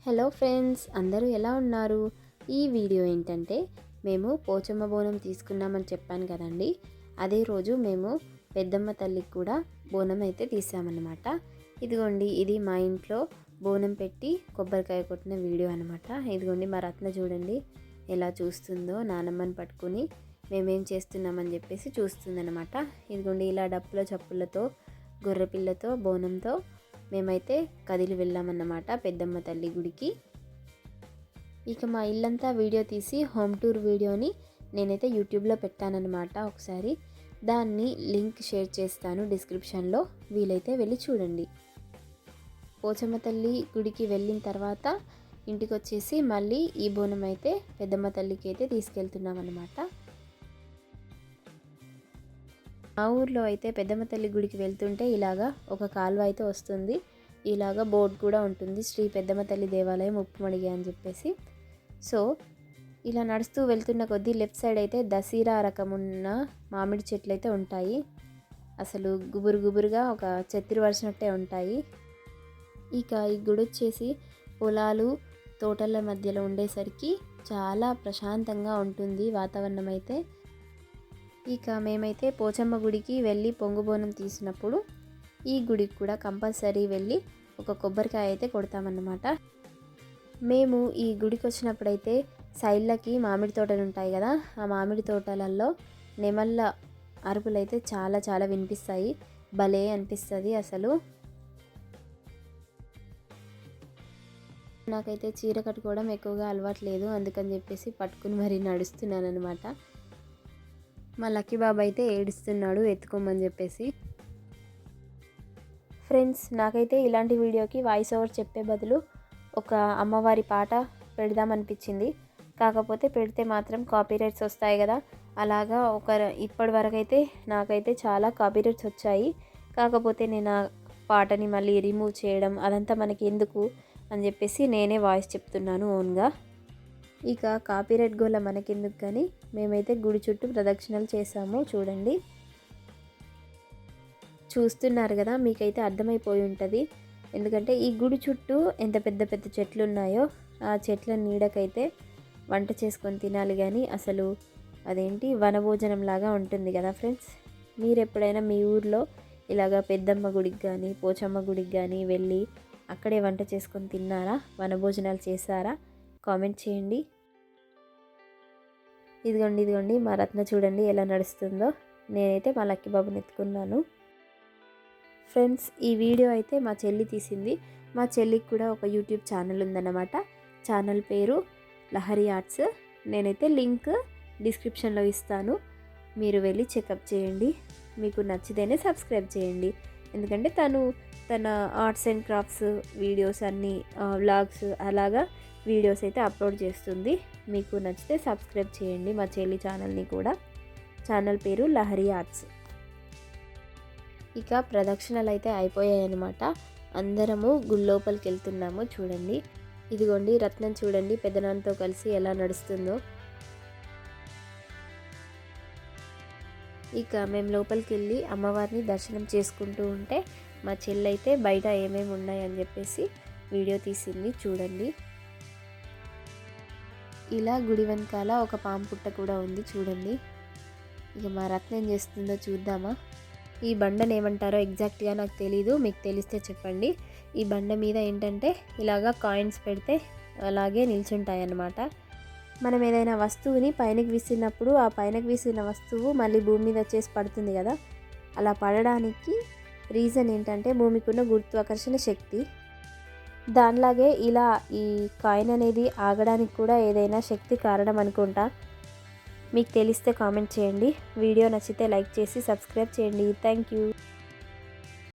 Hello friends, అందరూ ఎలా ఉన్నారు? ఈ వీడియో ఏంటంటే మేము పోచమ్మ బోనం తీసుకున్నామని చెప్పాను కదండి. అదే రోజు మేము పెద్దమ్మ తల్లికి కూడా బోనం అయితే తీసామన్నమాట. ఇదిగోండి, ఇది మా ఇంట్లో బోనం పెట్టి కొబ్బరికాయ కొట్టిన వీడియో అనమాట. ఇదిగోండి, మా రత్న చూడండి ఎలా చూస్తుందో, నానమ్మని పట్టుకుని మేమేం చేస్తున్నామని చెప్పేసి చూస్తుందన్నమాట. ఇదిగోండి, ఇలా డప్పుల చప్పులతో గొర్రెపిల్లతో బోనంతో మేమైతే కదిలి వెళ్ళామన్నమాట పెద్దమ్మ తల్లి గుడికి. ఇక మా ఇల్లంతా వీడియో తీసి హోమ్ టూర్ వీడియోని నేనైతే యూట్యూబ్లో పెట్టానన్నమాట. ఒకసారి దాన్ని లింక్ షేర్ చేస్తాను డిస్క్రిప్షన్లో, వీలైతే వెళ్ళి చూడండి. పోచమ్మ తల్లి గుడికి వెళ్ళిన తర్వాత ఇంటికి వచ్చేసి మళ్ళీ ఈ బోనం అయితే పెద్దమ్మ తల్లికి అయితే తీసుకెళ్తున్నాం అన్నమాట. మా ఊర్లో అయితే పెద్దమ్మ తల్లి గుడికి వెళ్తుంటే ఇలాగా ఒక కాలువ అయితే వస్తుంది, ఇలాగా బోర్డు కూడా ఉంటుంది, శ్రీ పెద్దమ్మ తల్లి దేవాలయం ఉప్పుమడిగ అని చెప్పేసి. సో ఇలా నడుస్తూ వెళ్తున్న కొద్దీ లెఫ్ట్ సైడ్ అయితే దసీరా రకమున్న మామిడి చెట్లు అయితే ఉంటాయి. అసలు గుబురు గుబురుగా ఒక చెత్తిరి వరిచినట్టే ఉంటాయి. ఇక ఈ గుడి వచ్చేసి పొలాలు తోటల మధ్యలో ఉండేసరికి చాలా ప్రశాంతంగా ఉంటుంది వాతావరణం అయితే. ఇక మేమైతే పోచమ్మ గుడికి వెళ్ళి పొంగుబోనం తీసినప్పుడు ఈ గుడికి కూడా కంపల్సరీ వెళ్ళి ఒక కొబ్బరికాయ అయితే కొడతామన్నమాట. మేము ఈ గుడికి వచ్చినప్పుడైతే సైడ్లకి మామిడి తోటలు ఉంటాయి కదా, ఆ మామిడి తోటలలో నెమళ్ళ అరుపులు అయితే చాలా చాలా వినిపిస్తాయి. భలే అనిపిస్తుంది అసలు. నాకైతే చీర కట్టుకోవడం ఎక్కువగా అలవాటు లేదు, అందుకని చెప్పేసి పట్టుకుని మరీ నడుస్తున్నాను అనమాట. మా లక్కీ బాబు అయితే ఏడుస్తున్నాడు ఎత్తుకోమని చెప్పేసి. ఫ్రెండ్స్, నాకైతే ఇలాంటి వీడియోకి వాయిస్ ఓవర్ చెప్పే బదులు ఒక అమ్మవారి పాట పెడదామనిపించింది. కాకపోతే పెడితే మాత్రం కాపీరైట్స్ వస్తాయి కదా, అలాగా ఇప్పటి వరకు అయితే నాకైతే చాలా కాపీరైట్స్ వచ్చాయి. కాకపోతే నేను ఆ పాటని మళ్ళీ రిమూవ్ చేయడం అదంతా మనకి ఎందుకు అని చెప్పేసి నేనే వాయిస్ చెప్తున్నాను ఓన్గా. ఇక కాపీరైట్ గోల మనకెందుకు కానీ మేమైతే గుడి చుట్టూ ప్రదక్షిణలు చేసాము. చూడండి, చూస్తున్నారు కదా, మీకైతే అర్థమైపోయి ఉంటుంది. ఎందుకంటే ఈ గుడి చుట్టూ ఎంత పెద్ద పెద్ద చెట్లు ఉన్నాయో ఆ చెట్ల నీడకైతే వంట చేసుకొని తినాలి. కానీ అసలు అదేంటి వనభోజనం లాగా ఉంటుంది కదా ఫ్రెండ్స్. మీరు ఎప్పుడైనా మీ ఊర్లో ఇలాగ పెద్దమ్మ గుడికి కానీ పోచమ్మ గుడికి కానీ వెళ్ళి అక్కడే వంట చేసుకొని తిన్నారా, వనభోజనాలు చేశారా? కామెంట్ చేయండి. ఇదిగోండి మా రత్న చూడండి ఎలా నడుస్తుందో. నేనైతే మా లక్కీ బాబుని ఎత్తుకున్నాను. ఫ్రెండ్స్, ఈ వీడియో అయితే మా చెల్లి తీసింది. మా చెల్లికి కూడా ఒక యూట్యూబ్ ఛానల్ ఉందన్నమాట. ఛానల్ పేరు లహరి ఆర్ట్స్. నేనైతే లింక్ డిస్క్రిప్షన్లో ఇస్తాను, మీరు వెళ్ళి చెకప్ చేయండి. మీకు నచ్చితేనే సబ్స్క్రైబ్ చేయండి. ఎందుకంటే తన ఆర్ట్స్ అండ్ క్రాఫ్ట్స్ వీడియోస్ అన్నీ వ్లాగ్స్ అలాగా వీడియోస్ అయితే అప్లోడ్ చేస్తుంది. మీకు నచ్చితే సబ్స్క్రైబ్ చేయండి మా చెల్లి ఛానల్ని కూడా. ఛానల్ పేరు లహరి ఆర్ట్స్. ఇక ప్రదక్షిణలు అయితే అయిపోయాయి అన్నమాట. అందరము గుడి లోపలికి వెళ్తున్నాము. చూడండి, ఇదిగోండి రత్నం చూడండి పెద్దనాన్నతో కలిసి ఎలా నడుస్తుందో. ఇక మేము లోపలికి వెళ్ళి అమ్మవారిని దర్శనం చేసుకుంటూ ఉంటే మా చెల్లైతే బయట ఏమేమి ఉన్నాయని చెప్పేసి వీడియో తీసింది. చూడండి, ఇలా గుడి వెనకాల ఒక పాము పుట్ట కూడా ఉంది చూడండి. ఇక మా రత్న ఏం చేస్తుందో చూద్దామా. ఈ బండను ఏమంటారో ఎగ్జాక్ట్గా నాకు తెలీదు, మీకు తెలిస్తే చెప్పండి. ఈ బండ మీద ఏంటంటే ఇలాగా కాయిన్స్ పెడితే అలాగే నిల్చుంటాయి అన్నమాట. మనం ఏదైనా వస్తువుని పైనకి విసిరినప్పుడు ఆ పైనకి విసిరిన వస్తువు మళ్ళీ భూమి మీద వచ్చేసి పడుతుంది కదా, అలా పడడానికి రీజన్ ఏంటంటే భూమికి ఉన్న గురుత్వాకర్షణ శక్తి. దానిలాగే ఇలా ఈ కాయిన్ అనేది ఆగడానికి కూడా ఏదైనా శక్తి కారణం అనుకుంటా. మీకు తెలిస్తే కామెంట్ చేయండి. వీడియో నచ్చితే లైక్ చేసి సబ్స్క్రైబ్ చేయండి. Thank you.